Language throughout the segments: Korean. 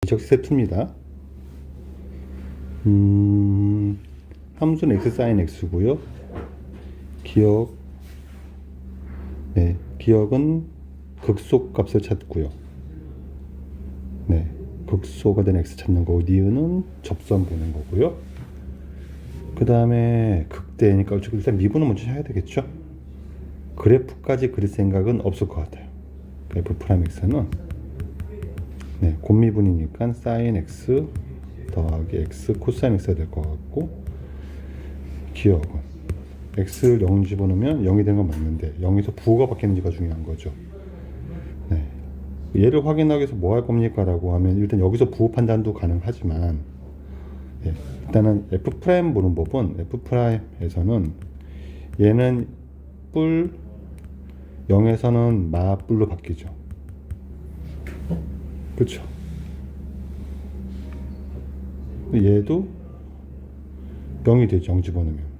적세투입니다. 함수는 x sin x고요. 기억은 극소값을 찾고요. 극소가 된 x 찾는 거고, 니은은 접선 보는 거고요. 그 다음에 극대니까 일단 미분은 먼저 해야 되겠죠. 그래프까지 그릴 생각은 없을 것 같아요. f'x는 곱미분이니까 sin x 더하기 x 코사인 x가 될 것 같고, 기억은 x를 0 집어넣으면 0이 되는 건 맞는데 0에서 부호가 바뀌는지가 중요한 거죠. 얘를 확인하기 위해서 뭐 할 겁니까? 라고 하면 일단 여기서 부호 판단도 가능하지만, 일단은 f' 보는 법은 f'에서는 얘는 뿔 0에서는 마뿔로 바뀌죠. 그쵸? 얘도 0이 되죠. 0 집어넣으면.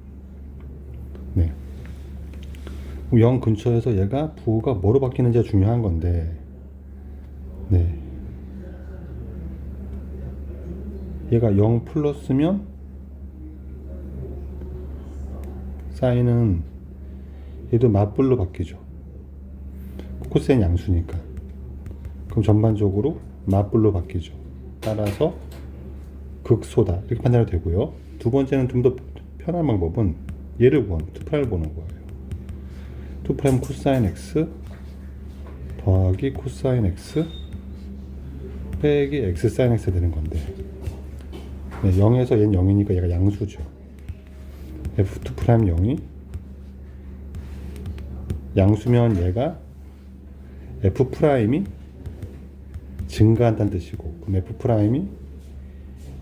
0 근처에서 얘가 부호가 뭐로 바뀌는지가 중요한 건데, 얘가 0 플러스면 사인은 얘도 맞불로 바뀌죠. 코사인 양수니까. 그럼 전반적으로 맞불로 바뀌죠. 따라서 극소다 이렇게 판단이 되고요. 두 번째는 좀 더 편한 방법은 얘를 보는 2'을 보는 거예요. 2' 코사인 x 더하기 코사인 x 빼기 x 사인 x 되는 건데, 0에서 얘는 0이니까 얘가 양수죠. f2' 0이 양수면 얘가 f'이 증가한다는 뜻이고, 그럼 f'이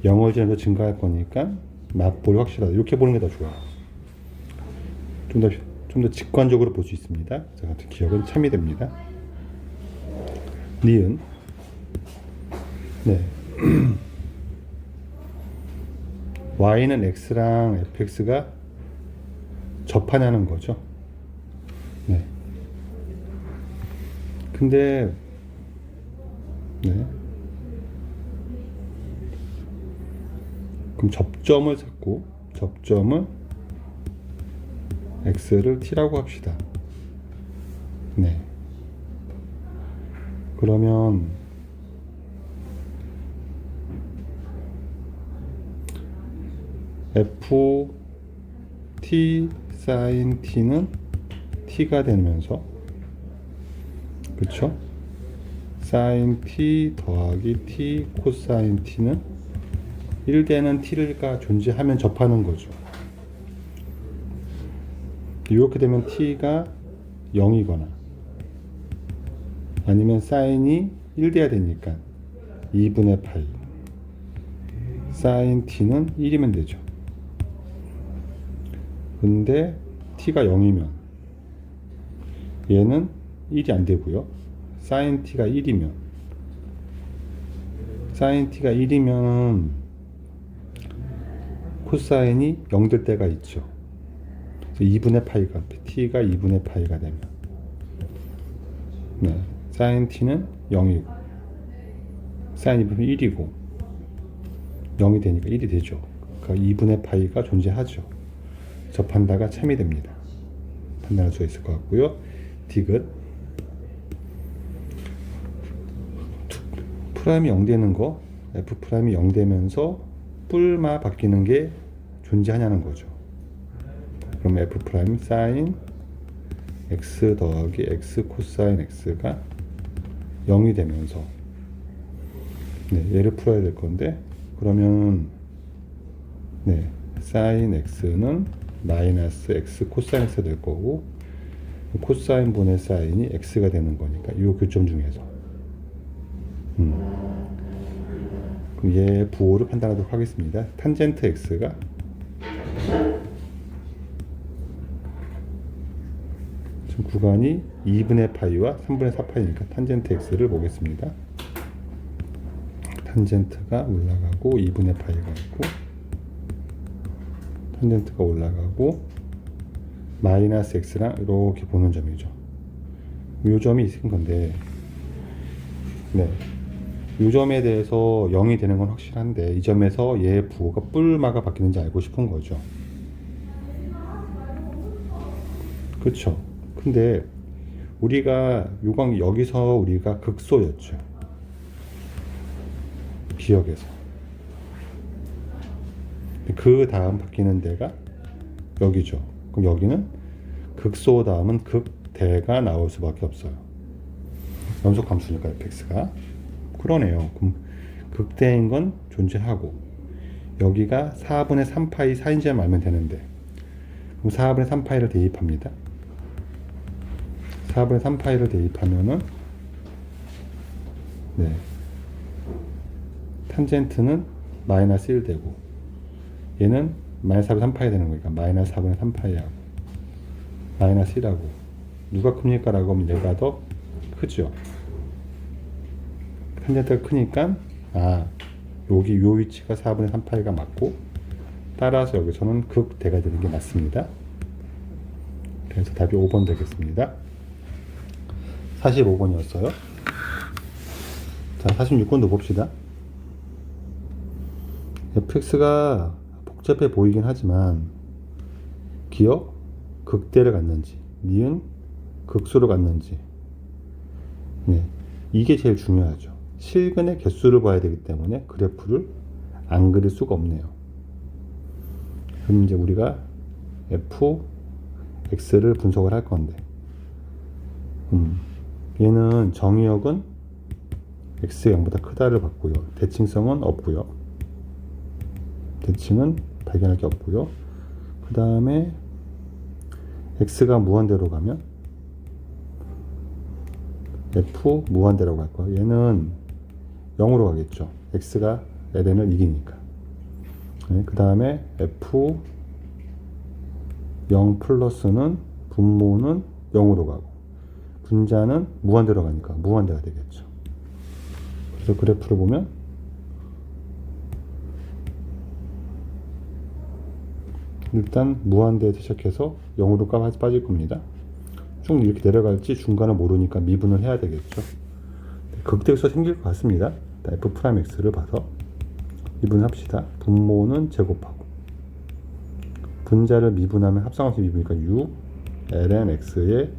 0을 지나서 증가할 거니까 맞볼이 확실하다. 이렇게 보는 게 더 좋아요. 좀 더 직관적으로 볼 수 있습니다. 저 같은 기억은 참이 됩니다. 니은. y는 x랑 fx가 접하냐는 거죠. 근데 그럼 접점을 찾고, 접점을 x를 t라고 합시다. 그러면 f t sin t는 t가 되면서, 그쵸? sin t 더하기 t 코사인 t는 1대는 t가 존재하면 접하는 거죠. 이렇게 되면 t가 0이거나 아니면 사인이 1돼야 되니까 2분의 파이 사인 t는 1이면 되죠. 근데 t가 0이면 얘는 1이 안 되고요. 사인 t가 1이면 코사인이 0 될 때가 있죠. 2분의 파이가 t가 2분의 파이가 되면 사인 t는 0이고 사인 2분의 1이고 0이 되니까 1이 되죠. 그러니까 2분의 파이가 존재하죠. 접한다가 참이 됩니다. 판단할 수 있을 것 같고요. 디귿 프라임이 0 되는 거, f 프라임이 0 되면서 뿔마 바뀌는 게 존재하냐는 거죠. 그럼 f 프라임 사인 x 더하기 x 코사인 x가 0이 되면서 얘를 풀어야 될 건데, 그러면 사인 x는 마이너스 x 코사인 x가 될 거고, 코사인 분의 사인이 x가 되는 거니까 이 교점 중에서 그럼 얘 부호를 판단하도록 하겠습니다. 탄젠트 x가 지금 구간이 2분의 파이와 3분의 4파이니까 탄젠트 x를 보겠습니다. 탄젠트가 올라가고 2분의 파이가 있고, 탄젠트가 올라가고 마이너스 x랑 이렇게 보는 점이죠. 이 점이 있은 건데, 이 점에 대해서 0이 되는 건 확실한데 이 점에서 얘의 부호가 뿔마가 바뀌는지 알고 싶은 거죠. 그쵸? 근데 우리가 요강 여기서 우리가 극소였죠. 기억에서. 그 다음 바뀌는 데가 여기죠. 그럼 여기는 극소 다음은 극대가 나올 수밖에 없어요. 연속 함수니까 fx가. 그러네요. 그럼 극대인 건 존재하고 여기가 4분의 3파이 4인지만 알면 되는데 그럼 4분의 3파이를 대입합니다. 4분의 3파이를 대입하면은 네. 탄젠트는 마이너스 1 되고 얘는 마이너스 4분의 3파이 되는 거니까 마이너스 4분의 3파이하고 마이너스 1하고 누가 큽니까? 라고 하면 얘가 더 크죠. 탄젠트가 크니까 여기 요 위치가 4분의 3파이가 맞고 따라서 여기서는 극대가 되는 게 맞습니다. 그래서 답이 5번 되겠습니다. 45번이었어요. 자, 46번도 봅시다. fx가 복잡해 보이긴 하지만 기억 극대를 갖는지 니은 극소를 갖는지 네, 이게 제일 중요하죠. 실근의 개수를 봐야 되기 때문에 그래프를 안 그릴 수가 없네요. 그럼 이제 우리가 fx를 분석을 할 건데 얘는 정의역은 x가 0보다 크다를 받고요. 대칭성은 없고요. 대칭은 발견할 게 없고요. 그 다음에 x가 무한대로 가면 f 무한대로 갈 거예요. 얘는 0으로 가겠죠. x가 ln을 이기니까. 네, 그 다음에 f 0 플러스는 분모는 0으로 가고 분자는 무한대로 가니까 무한대가 되겠죠. 그래서 그래프를 보면 일단 무한대에서 시작해서 0으로 빠질 겁니다. 쭉 이렇게 내려갈지 중간을 모르니까 미분을 해야 되겠죠. 극대수가 생길 것 같습니다. f'x를 봐서 미분합시다. 분모는 제곱하고 분자를 미분하면 합성함수 미분이니까 6 ln x의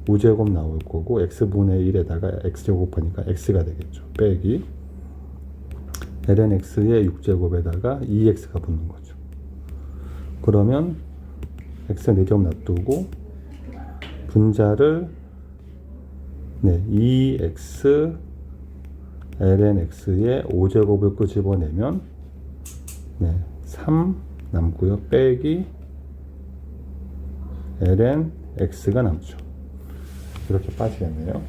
5제곱 나올 거고 x분의 1에다가 x제곱하니까 x가 되겠죠. 빼기 ln x의 6제곱에다가 2x가 붙는 거죠. 그러면 x가 4제곱 놔두고 분자를 2x ln x의 5제곱을 끄집어내면 3 남고요. 빼기 ln x가 남죠. 이렇게 빠지겠네요.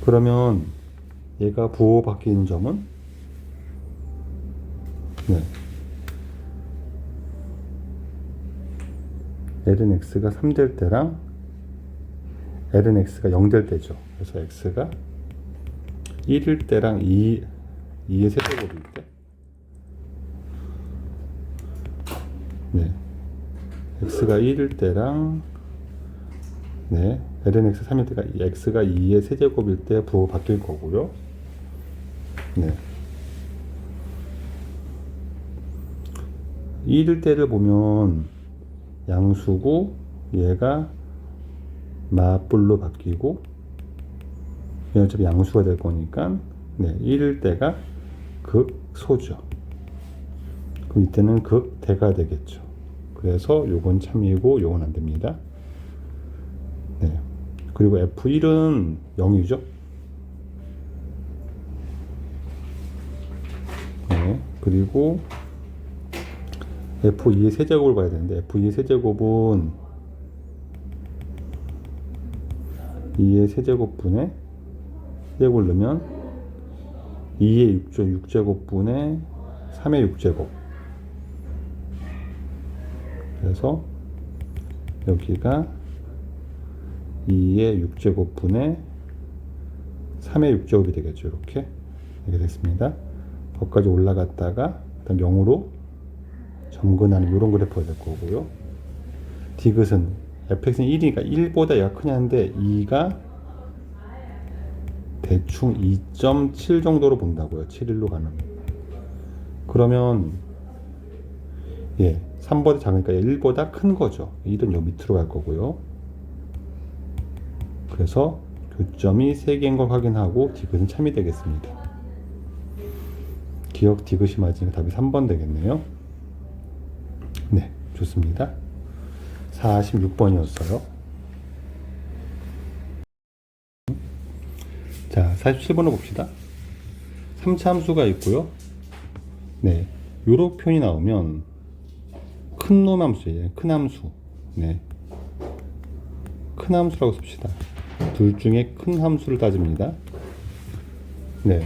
그러면 얘가 부호 바뀌는 점은 ln x가 3 될 때랑 ln x가 0 될 때죠. 그래서 x가 1일 때랑 2의 세제곱일 때 x가 1일 때랑 ln x 3일 때가 x가 2의 세제곱일 때 부호 바뀔 거고요. 1일 때를 보면 양수고 얘가 마뿔로 바뀌고 어차피 양수가 될 거니까 1일 때가 극소죠. 그럼 이때는 극대가 되겠죠. 그래서 요건 참이고 요건 안 됩니다. 그리고 F1은 0이죠. 그리고 F2의 세제곱을 봐야 되는데 F2의 세제곱은 2의 세제곱분에 세제곱을 넣으면 2의 6제곱분에 3의 6제곱 그래서 여기가 2의 6제곱분에 3의 6제곱이 되겠죠. 이렇게 됐습니다. 거기까지 올라갔다가 일단 0으로 점근하는 이런 그래프가 될 거고요. 디귿은 fx는 1이니까 1보다 얘가 크냐는데 2가 대충 2.7 정도로 본다고요. 7일로 가는. 그러면 3보다 작으니까 1보다 큰 거죠. 1은 요 밑으로 갈 거고요. 그래서 교점이 3개인 걸 확인하고 디귿은 참이 되겠습니다. 기억 디귿이 맞으니까 답이 3번 되겠네요. 네, 좋습니다. 46번이었어요. 자, 47번을 봅시다. 3차 함수가 있고요. 네, 요런 표현이 나오면 큰 놈 함수예요. 큰 함수. 네, 큰 함수라고 씁시다. 둘 중에 큰 함수를 따집니다. 네,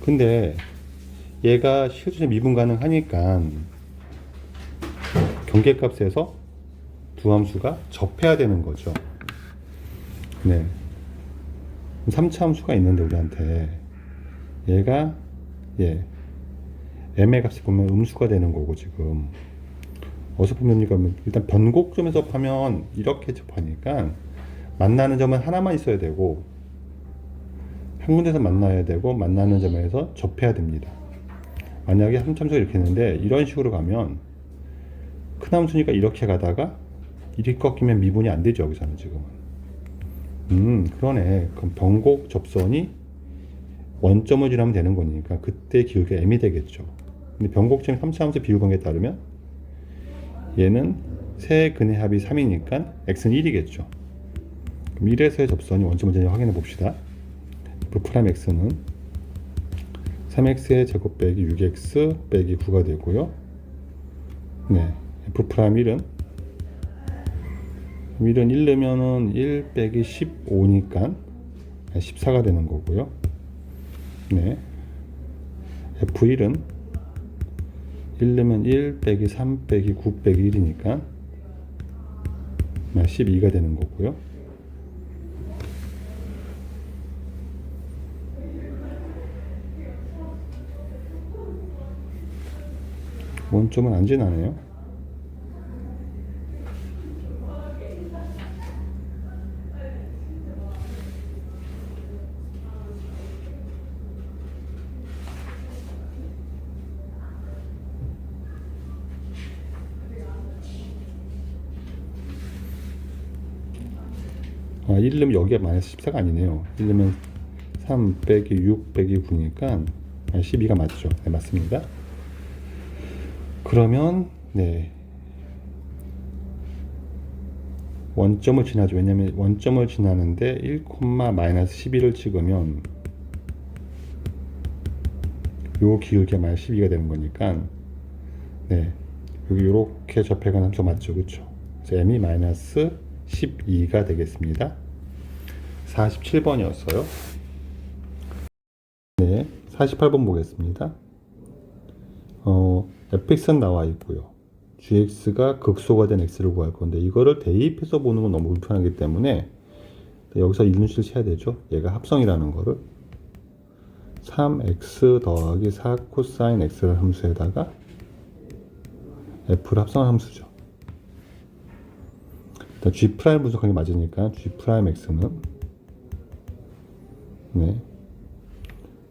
근데 얘가 실수에 미분 가능하니까 경계값에서 두 함수가 접해야 되는 거죠. 네, 3차 함수가 있는데 우리한테 얘가 m의 값을 보면 음수가 되는 거고, 지금 어디서 보면니까 일단 변곡점에서 접하면 이렇게 접하니까 만나는 점은 하나만 있어야 되고 한 군데서 만나야 되고 만나는 점에서 접해야 됩니다. 만약에 함수가 이렇게 있는데 이런 식으로 가면 큰 함수니까 이렇게 가다가 이렇게 꺾이면 미분이 안 되죠. 여기서는 지금은 그러네. 그럼 변곡 접선이 원점을 지나면 되는 거니까 그때 기울기가 m이 되겠죠. 근데 변곡점이 3차 함수 비율관계에 따르면 얘는 세 근의 합이 3이니까 x는 1이겠죠. 그럼 1에서의 접선이 원점을 지나면 확인해 봅시다. f'x는 3x의 제곱 빼기 6x 빼기 9가 되고요. 네, f'1은 1 넣으면은 1 빼기 15니까 14가 되는 거고요. 네, f1은 1 넣으면 1 빼기 3 빼기 9 빼기 1이니까 12가 되는 거고요. 원점은 안 지나네요. 아, 1 넣으면 여기가 마이너스 14가 아니네요. 1 넣으면 3 빼기 6 빼기 9니까 12가 맞죠. 네, 맞습니다. 그러면 원점을 지나죠. 왜냐면 원점을 지나는데 1, 마이너스 11을 찍으면 요 기울기가 마이너스 12가 되는 거니까 여기 요렇게 접해가는 함수 맞죠. 그쵸? 그래서 m이 마이너스 12가 되겠습니다. 47번이었어요. 네, 48번 보겠습니다. fx는 나와 있고요. gx가 극소가 된 x를 구할 건데 이거를 대입해서 보는 건 너무 불편하기 때문에 여기서 이눈치를 쳐야 되죠. 얘가 합성이라는 거를 3x 더하기 4 코사인 x를 함수에다가 f를 합성한 함수죠. 일단 g' 분석하는 게 맞으니까 g'x는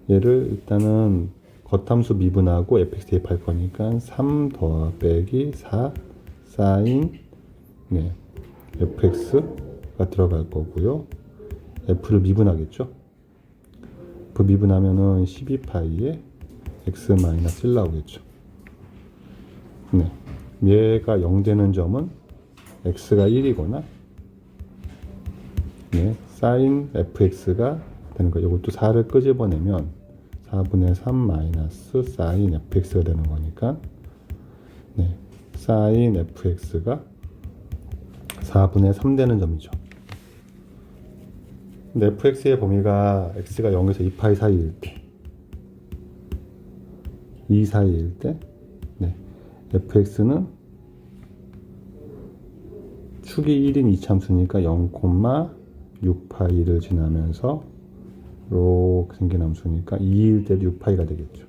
얘를 일단은 겉함수 미분하고 fx 대입할 거니까 3 더하기 4 사인 fx가 들어갈 거고요. f를 미분하겠죠. f 미분하면은 12파이에 x 마이너스 1 나오겠죠. 얘가 0 되는 점은 x가 1이거나 사인 fx가 되는 거예요. 이것도 4를 끄집어내면 4분의 3 마이너스 사인 fx가 되는 거니까 사인 fx가 4분의 3 되는 점이죠. 근데 fx의 범위가 x가 0에서 2파이 사이일 때 2 사이일 때 fx는 축이 1인 이참수니까 0,6파이를 지나면서 이렇게 생긴 함수니까 2일 때도 6파이가 되겠죠.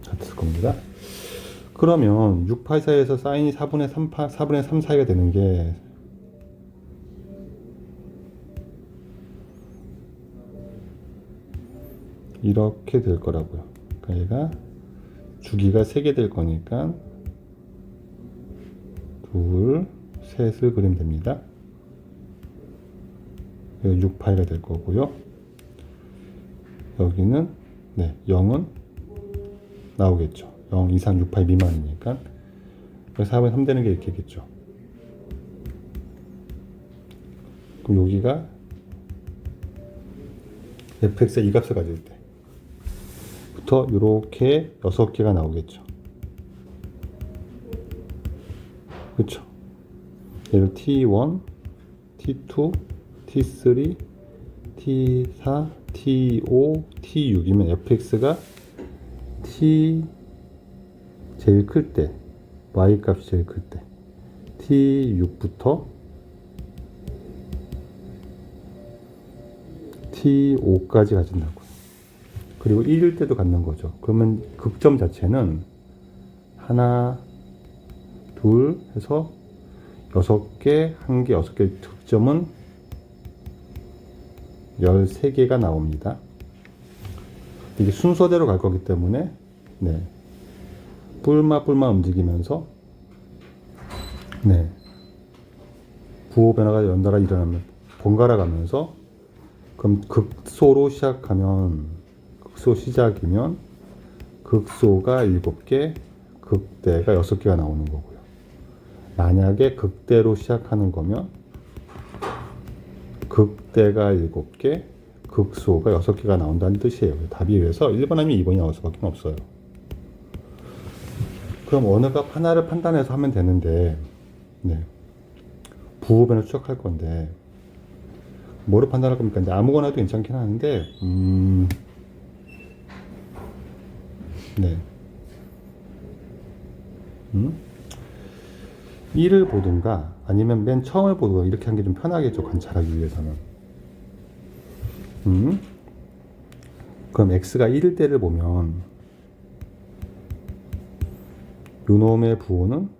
같을 겁니다. 그러면 6파이 사이에서 사인이 4분의 3 사이가 되는 게 이렇게 될 거라고요. 그러니까 얘가 주기가 3개 될 거니까 2, 셋을 그리면 됩니다. 6파이가 될 거고요. 여기는 0은 나오겠죠. 0 이상 6파이 미만이니까. 그래서 4분의 3 되는 게 이렇게겠죠. 그럼 여기가 fx의 이 값을 가질 때부터 이렇게 6개가 나오겠죠. 그쵸? 얘를 t1, t2, t3, t4, t5, t6이면 fx가 t 제일 클 때, y 값이 제일 클 때, t6부터 t5까지 가진다고요. 그리고 1일 때도 갖는 거죠. 그러면 극점 자체는 하나, 둘 해서 6개, 1개, 6개 득점은 13개가 나옵니다. 이게 순서대로 갈 거기 때문에 뿔마 움직이면서 부호 변화가 연달아 일어나면 번갈아 가면서 그럼 극소로 시작하면 극소 시작이면 극소가 7개, 극대가 6개가 나오는 거고요. 만약에 극대로 시작하는 거면 극대가 7개, 극소가 6개가 나온다는 뜻이에요. 답이 그래서 1번 아니면 2번이 나올 수밖에 없어요. 그럼 어느 값 하나를 판단해서 하면 되는데 부호변을 추적할 건데 뭐를 판단할 겁니까? 이제 아무거나 해도 괜찮긴 하는데 1을 보든가 아니면 맨 처음에 보든가 이렇게 한 게 좀 편하겠죠, 관찰하기 위해서는. 그럼 x가 1일 때를 보면 요놈의 부호는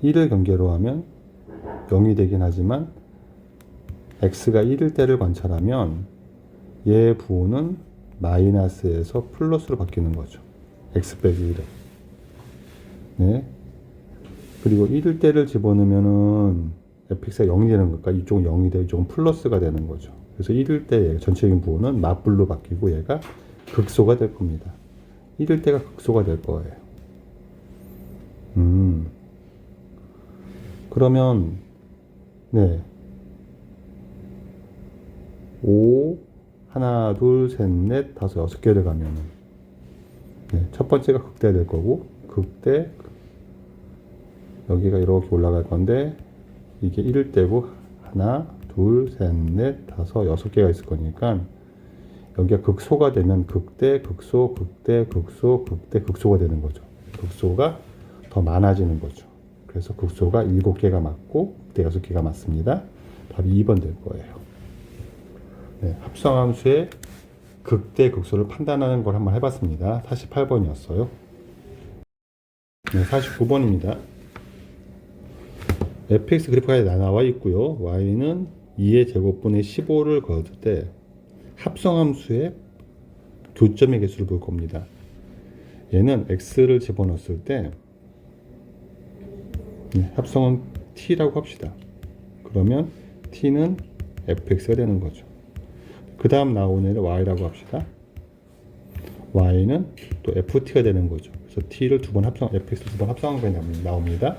1을 경계로 하면 0이 되긴 하지만 x가 1일 때를 관찰하면 얘 부호는 마이너스에서 플러스로 바뀌는 거죠. x 빼기 1에. 그리고 1일 때를 집어넣으면은 fx가 0이 되는 거니까 이쪽은 0이 되고 이쪽은 플러스가 되는 거죠. 그래서 1일 때 전체적인 부호는 맞불로 바뀌고 얘가 극소가 될 겁니다. 1일 때가 극소가 될 거예요. 그러면 5 하나 둘 셋 넷 다섯 6개를 가면은 첫 번째가 극대가 될 거고 극대 여기가 이렇게 올라갈 건데 이게 1일 때고 하나 둘 셋 넷 다섯 6개가 있을 거니까 여기가 극소가 되면 극대 극소 극대 극소 극대 극소가 되는 거죠. 극소가 더 많아지는 거죠. 그래서 극소가 7개가 맞고 극대 6개가 맞습니다. 답이 2번 될 거예요. 합성함수의 극대 극소를 판단하는 걸 한번 해봤습니다. 48번이었어요. 49번입니다. fx 그래프가 나와 있고요. y는 2의 제곱분의 15를 거둘 때 합성함수의 교점의 개수를 볼 겁니다. 얘는 x를 집어넣었을 때 합성은 t라고 합시다. 그러면 t는 fx가 되는 거죠. 그 다음 나오는 애를 y라고 합시다. y는 또 ft가 되는 거죠. 그래서 t를 두 번 합성, fx를 두 번 합성한 게 나옵니다.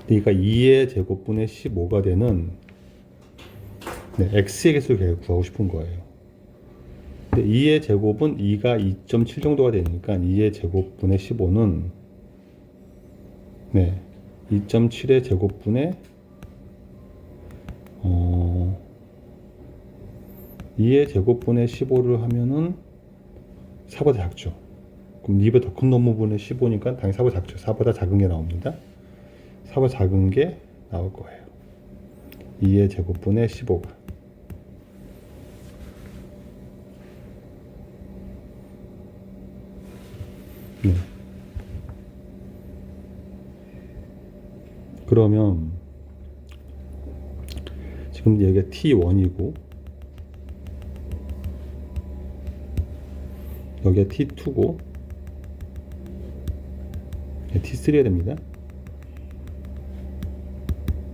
그러니까 2의 제곱분의 15가 되는 x의 개수를 구하고 싶은 거예요. 근데 2의 제곱은 2가 2.7 정도가 되니까 2의 제곱분의 15는 2.7의 제곱분의 2의 제곱분의 15를 하면은 4보다 작죠. 그럼 2보다 더 큰 놈분의 15니까 당연히 4보다 작죠. 4보다 작은 게 나옵니다. 4보다 작은 게 나올 거예요. 2의 제곱분의 15가. 그러면 지금 여기가 T1이고 여기가 T2고 T3가 됩니다.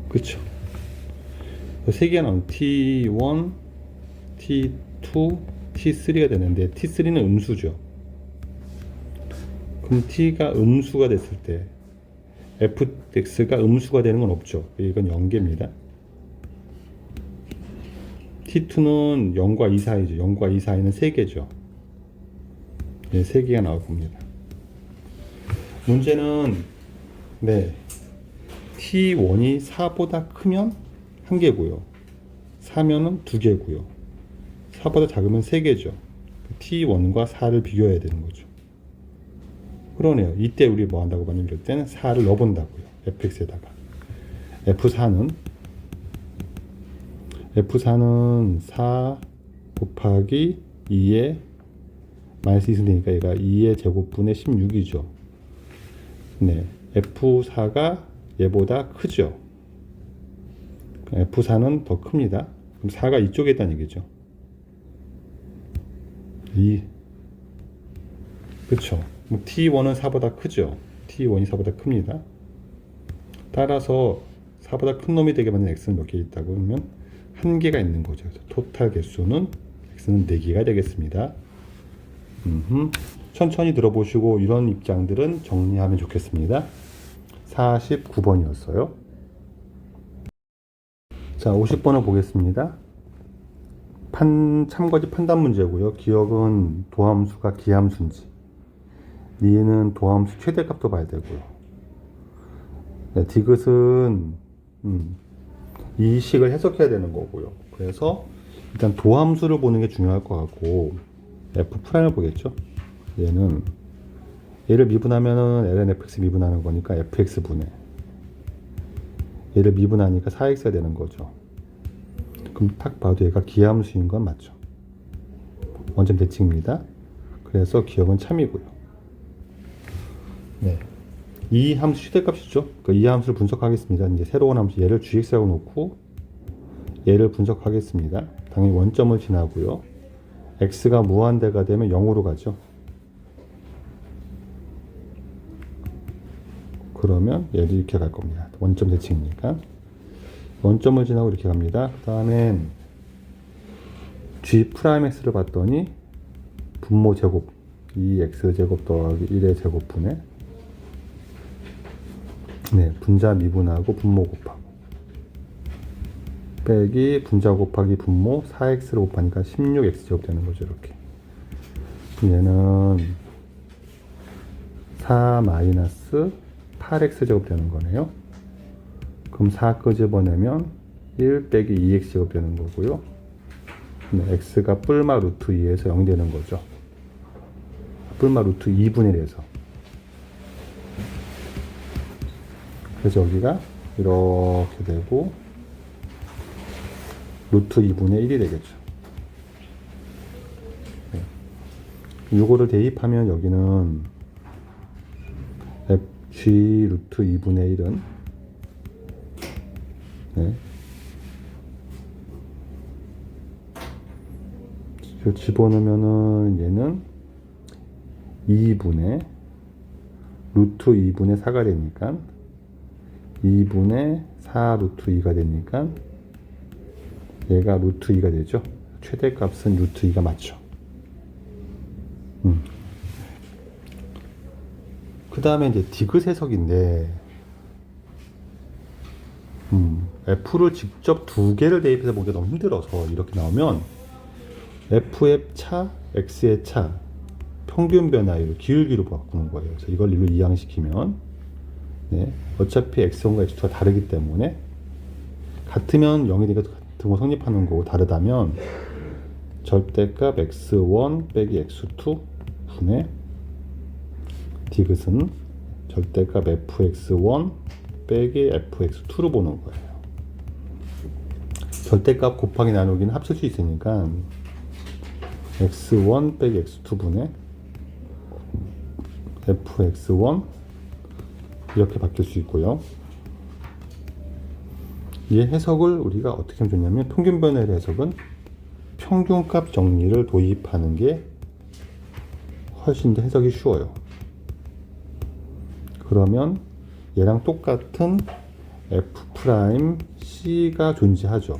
그쵸? 세 개가 나오면 T1, T2, T3가 되는데 T3는 음수죠. 그럼 T가 음수가 됐을 때 fx가 음수가 되는 건 없죠. 이건 0개입니다. T2는 0과 2 사이죠. 0과 2 사이는 3개죠. 네, 3개가 나올 겁니다. 문제는 네, T1이 4보다 크면 1개고요. 4면은 2개고요. 4보다 작으면 3개죠. T1과 4를 비교해야 되는 거죠. 그러네요. 이때 우리 뭐 한다고 하면 이럴 때는 4를 넣어본다고요. fx에다가. F4는 4 곱하기 2에 마이너스 2는 되니까 얘가 2의 제곱분의 16이죠. 네. F4가 얘보다 크죠. F4는 더 큽니다. 그럼 4가 이쪽에 있다는 얘기죠. 그쵸. T1은 4보다 크죠. T1이 4보다 큽니다. 따라서 4보다 큰 놈이 되게 만든 x는 몇 개 있다고 하면 1개가 있는 거죠. 그래서 토탈 개수는 x는 4개가 되겠습니다. 천천히 들어보시고 이런 입장들은 정리하면 좋겠습니다. 49번이었어요. 자, 50번을 보겠습니다. 참거지 판단 문제고요. 기억은 도함수가 기함수인지, 니은 도함수 최대값도 봐야 되고요. 네, 디귿은 이 식을 해석해야 되는 거고요. 그래서 일단 도함수를 보는 게 중요할 것 같고, F'을 보겠죠. 얘를 미분하면은 ln fx 미분하는 거니까 fx분의 얘를 미분하니까 4x가 되는 거죠. 그럼 딱 봐도 얘가 기함수인 건 맞죠. 원점 대칭입니다. 그래서 기억은 참이고요. 네. 이 함수 최대값이죠. 이 함수를 분석하겠습니다. 이제 새로운 함수 얘를 gx라고 놓고 얘를 분석하겠습니다. 당연히 원점을 지나고요. x가 무한대가 되면 0으로 가죠. 그러면 얘도 이렇게 갈 겁니다. 원점 대칭이니까. 원점을 지나고 이렇게 갑니다. 그 다음엔 G'X를 봤더니 분모 제곱 2x제곱 더하기 1의 제곱분의 네, 분자 미분하고 분모 곱하고 빼기 분자 곱하기 분모 4x를 곱하니까 16x제곱 되는 거죠. 이렇게. 얘는 4 마이너스 8x제곱 되는 거네요. 그럼 4 끄집어내면 1 빼기 2x제곱 되는 거고요. 네, x가 뿔마 루트 2에서 0 되는 거죠. 뿔마 루트 2분의 1에서. 그래서 여기가 이렇게 되고 루트 2분의 1이 되겠죠. 네. 이거를 대입하면 여기는 G 루트 2분의 1은 네. 집어넣으면은 얘는 2분의 루트 2분의 4가 되니까 2분의 4 루트 2가 되니까 얘가 루트 2가 되죠. 최대값은 루트 2가 맞죠. 그 다음에 이제 디귿 해석인데 F를 직접 두 개를 대입해서 보기가 너무 힘들어서 이렇게 나오면 F의 차, X의 차 평균 변화율 기울기로 바꾸는 거예요. 그래서 이걸 일로 이항시키면 네, 어차피 X1과 X2가 다르기 때문에 같으면 0이 되니까 같은 거 성립하는 거고 다르다면 절대값 X1 빼기 X2 분의 디귿은 절대값 fx1 빼기 fx2로 보는 거예요. 절대값 곱하기 나누기는 합칠 수 있으니까 x1 빼기 x2분의 fx1 이렇게 바뀔 수 있고요. 이 해석을 우리가 어떻게 하면 좋냐면 평균 변화율 해석은 평균값 정리를 도입하는 게 훨씬 더 해석이 쉬워요. 그러면 얘랑 똑같은 F'C가 존재하죠.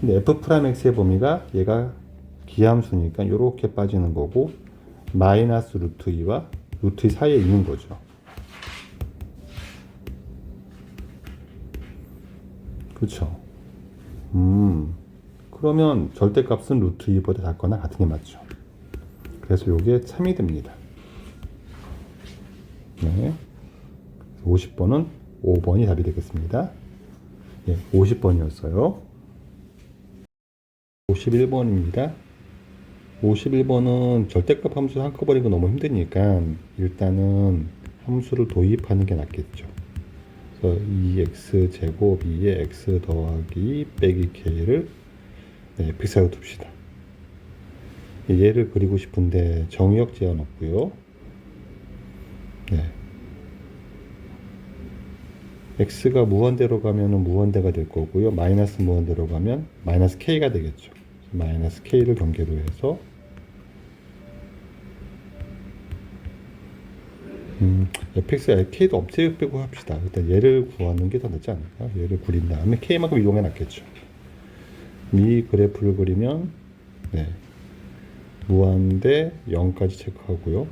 근데 F'X의 범위가 얘가 기함수니까 이렇게 빠지는 거고, 마이너스 루트 2와 루트 2 사이에 있는 거죠. 그렇죠. 그러면 절대값은 루트 2보다 작거나 같은 게 맞죠. 그래서 요게 참이 됩니다. 네. 50번은 5번이 답이 되겠습니다. 예, 50번이었어요. 51번입니다. 51번은 절대값 함수 한꺼번에 이거 너무 힘드니까 일단은 함수를 도입하는 게 낫겠죠. 그래서 2x 제곱 2에 x 더하기 빼기 k를 fx라고 둡시다. 얘를 그리고 싶은데 정의역 제한 없고요. 네. x가 무한대로 가면은 무한대가 될 거고요. 마이너스 무한대로 가면 마이너스 k가 되겠죠. 마이너스 k를 경계로 해서 fx, k도 없애고 합시다. 일단 얘를 구하는 게 더 낫지 않을까? 얘를 구린 다음에 k만큼 이동해 놨겠죠. 이 그래프를 그리면 네. 무한대 0까지 체크하고요.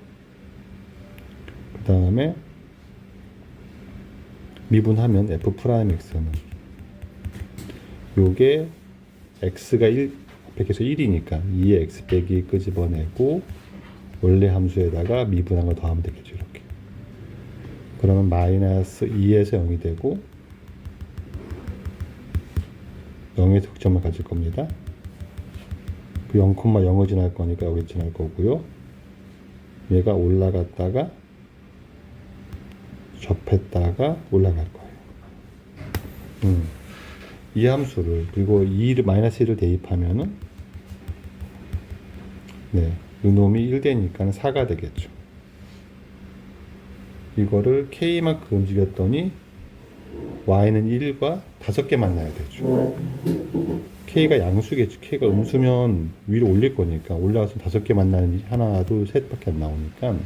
그 다음에 미분하면 F'X는 요게 X가 1, 앞에서 1이니까 2의 X 빼기 끄집어내고 원래 함수에다가 미분한 걸 더하면 되겠죠. 이렇게. 그러면 마이너스 2에서 0이 되고 0에서 득점을 가질 겁니다. 그 0,0을 지날 거니까 여기 지날 거고요. 얘가 올라갔다가 접했다가 올라갈 거예요. 이 함수를 그리고 2를 마이너스 1을 대입하면은 네, 이놈이 1 되니까 4가 되겠죠. 이거를 k만큼 움직였더니 y는 1과 5개 만나야 되죠. k가 양수겠죠. k가 음수면 위로 올릴 거니까 올라가서 5개 만나는 하나, 둘, 셋밖에 안 나오니까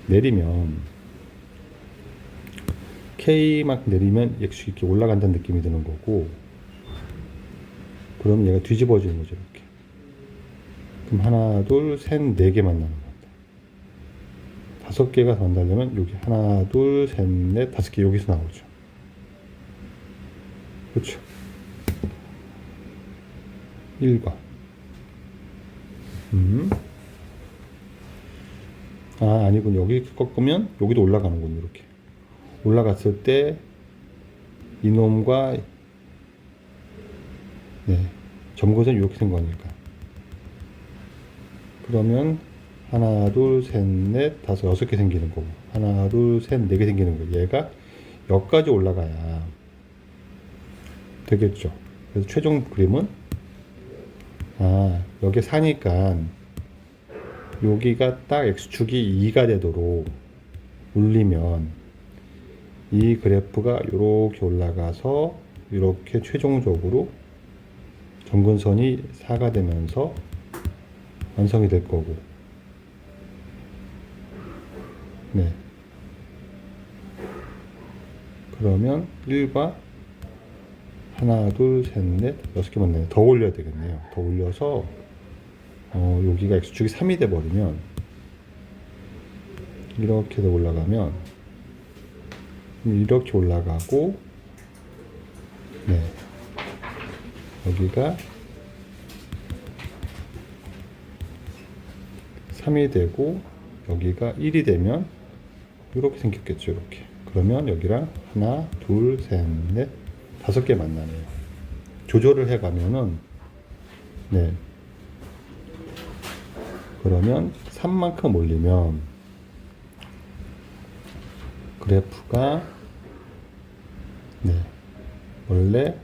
내리면 k만큼 내리면 x 이렇게 올라간다는 느낌이 드는 거고, 그럼 얘가 뒤집어지는 거죠. 이렇게. 그럼 하나, 둘, 셋, 4개 만나는 겁니다. 5개가 더 만나려면 여기 하나, 둘, 셋, 넷, 5개 여기서 나오죠. 그렇죠. 1과 아니군. 여기 꺾으면 여기도 올라가는군. 이렇게 올라갔을 때 이놈과 점거선이 이렇게 된 거니까, 그러면 하나, 둘, 셋, 넷, 5, 6개 생기는 거고, 하나, 둘, 셋, 4개 생기는 거고, 얘가 여기까지 올라가야 되겠죠. 그래서 최종 그림은 여기 4니까 여기가 딱 x축이 2가 되도록 올리면 이 그래프가 이렇게 올라가서 이렇게 최종적으로 점근선이 4가 되면서 완성이 될 거고, 네. 그러면 1과 하나, 둘, 셋, 넷, 6개 만나요. 더 올려야 되겠네요. 더 올려서 여기가 x축이 3이 돼 버리면 이렇게 더 올라가면 이렇게 올라가고, 네. 여기가 3이 되고 여기가 1이 되면 이렇게 생겼겠죠. 이렇게. 그러면 여기랑 하나, 둘, 셋, 넷, 5개 만나네요. 조절을 해 가면은 네. 그러면 3만큼 올리면 그래프가 원래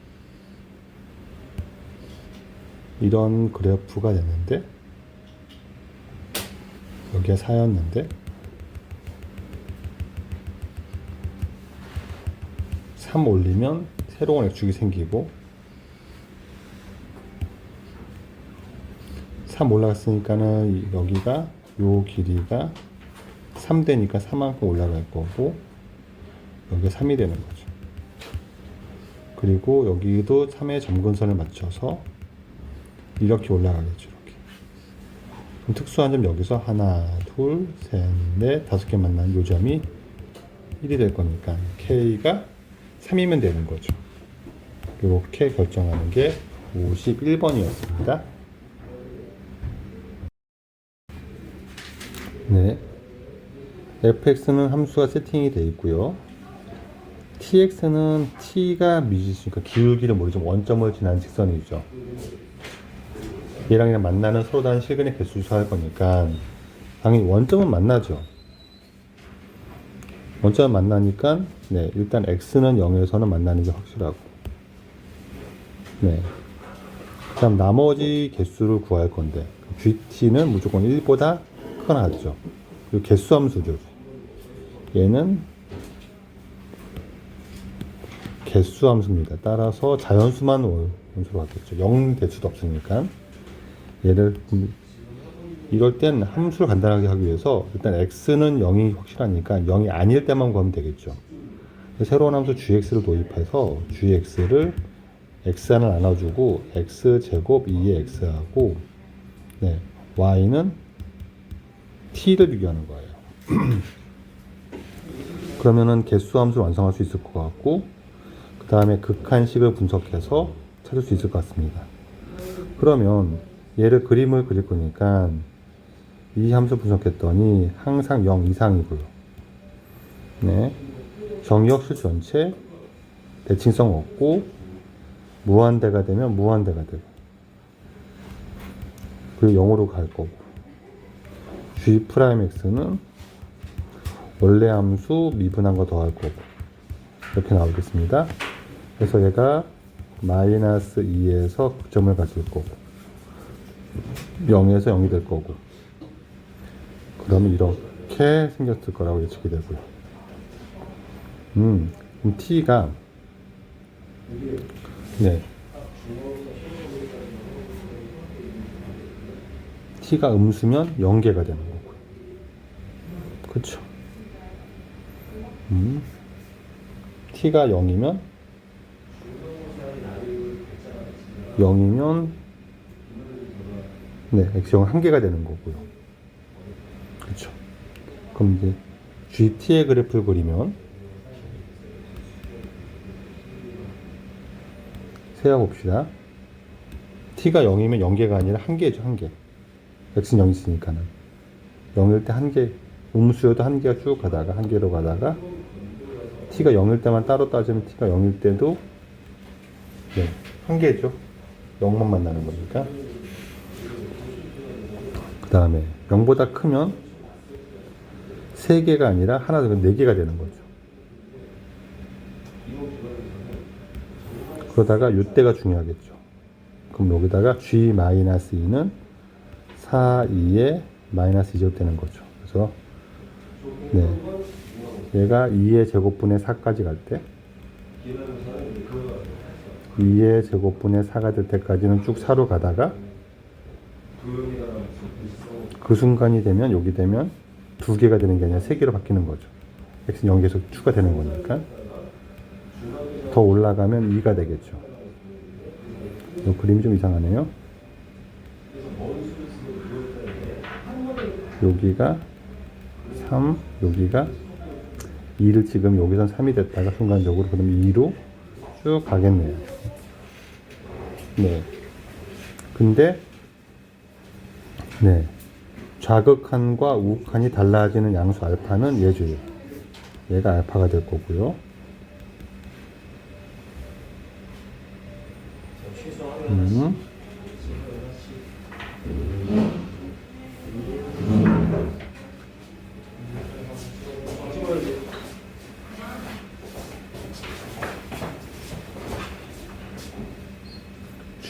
이런 그래프가 되는데 여기가 4였는데 3 올리면 새로운 x축이 생기고 3 올라갔으니까는 여기가 요 길이가 3 되니까 3만큼 올라갈 거고 여기가 3이 되는 거죠. 그리고 여기도 3의 점근선을 맞춰서 이렇게 올라가겠죠. 이렇게. 그럼 특수한 점 여기서 하나, 둘, 셋, 넷, 5개 만난 요 점이 1이 될 거니까 K가 3이면 되는 거죠. 이렇게 결정하는 게 51번이었습니다. 네. fx는 함수가 세팅이 되어 있고요. tx는 t가 미지수니까 기울기를 모르죠. 원점을 지나는 직선이죠. 얘랑 만나는 서로 다른 실근의 개수를 구할 거니까 당연히 원점은 만나죠. 원점은 만나니까 네, 일단 x는 0에서는 만나는 게 확실하고 네. 그 다음 나머지 개수를 구할 건데 gt는 무조건 1보다 크거나 같죠. 그리고 개수 함수죠. 얘는 개수 함수입니다. 따라서 자연수만 원수로 갖겠죠. 0 될 수도 없으니까. 얘를 이럴 땐 함수를 간단하게 하기 위해서 일단 x는 0이 확실하니까 0이 아닐 때만 구하면 되겠죠. 새로운 함수 gx를 도입해서 gx를 x하나 나눠주고 x제곱 2의 x하고 네, y는 t를 비교하는 거예요. 그러면은 개수 함수를 완성할 수 있을 것 같고 그 다음에 극한식을 분석해서 찾을 수 있을 것 같습니다. 그러면 얘를 그림을 그릴 거니까 이 함수 분석했더니 항상 0 이상이고요. 네. 정의역수 전체 대칭성 없고 무한대가 되면 무한대가 되고 그리고 0으로 갈 거고 g'x는 원래 함수 미분한 거 더할 거고 이렇게 나오겠습니다. 그래서 얘가 마이너스 2에서 극점을 가질 거고 0에서 0이 될 거고 그러면 이렇게 생겼을 거라고 예측이 되고요. 그럼 t가 네 t가 음수면 0개가 되는 거고요. 그렇죠. t가 0이면 네, x형은 1개가 되는 거고요. 그렇죠. 그럼 이제 gt의 그래프를 그리면 세어봅시다. t가 0이면 0개가 아니라 1개죠. 1개. x는 0 있으니까는 0일 때 1개 음수여도 1개가 쭉 가다가 1개로 가다가 t가 0일 때만 따로 따지면 t가 0일 때도 네, 1개죠. 0만 만나는 거니까. 그 다음에 0보다 크면 3개가 아니라 하나 더 4개가 되는 거죠. 그러다가 이때가 중요하겠죠. 그럼 여기다가 g-2는 4, 2에 마이너스 2제곱 되는 거죠. 그래서 네, 얘가 2의 제곱분의 4까지 갈 때 2의 제곱분의 4가 될 때까지는 쭉 4로 가다가 그 순간이 되면 여기 되면 2개가 되는 게 아니라 3개로 바뀌는 거죠. x는 0 계속 추가되는 거니까 더 올라가면 2가 되겠죠. 이 그림이 좀 이상하네요. 여기가 3, 여기가 2를 지금 여기선 3이 됐다가 순간적으로 그럼 2로 쭉 가겠네요. 네. 근데 네. 좌극한과 우극한이 달라지는 양수 알파는 얘죠. 얘가 알파가 될 거고요.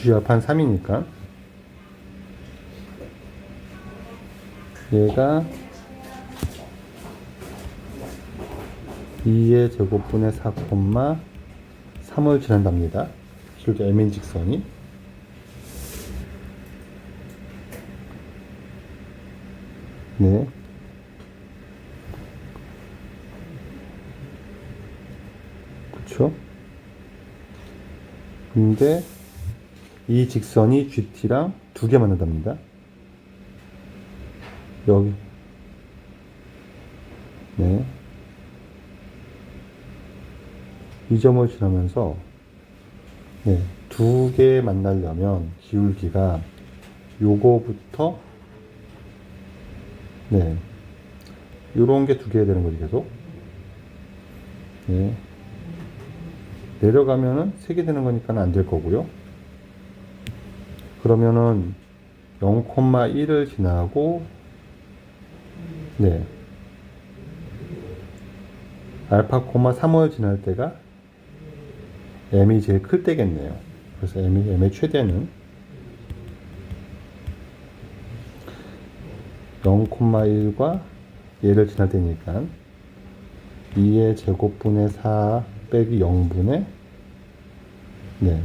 G합한 3이니까 얘가 2의 제곱분의 4, 3을 지난답니다. 실제 m인 직선이 네. 그쵸? 근데 이 직선이 GT랑 두 개 만난답니다. 여기. 네. 이 점을 지나면서 네, 두 개 만나려면 기울기가 요거부터 네, 요런 게 두 개 되는 거지 계속. 네. 내려가면은 세 개 되는 거니까 안 될 거고요. 그러면은 0,1을 지나고 네, 알파, 3을 지날 때가 m이 제일 클 때겠네요. 그래서 m의 최대는 0,1과 얘를 지날 때니까 2의 제곱분의 4 빼기 0분의 네,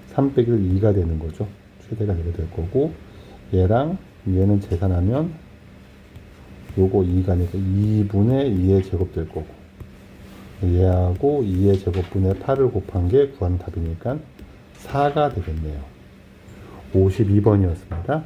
3 빼기 2가 되는 거죠. 최대가 이렇게 될 거고, 얘랑 얘는 계산하면 요거 2가 아니라 2분의 2의 제곱 될 거고, 얘하고 2의 제곱분의 8을 곱한 게 구하는 답이니까 4가 되겠네요. 52번이었습니다.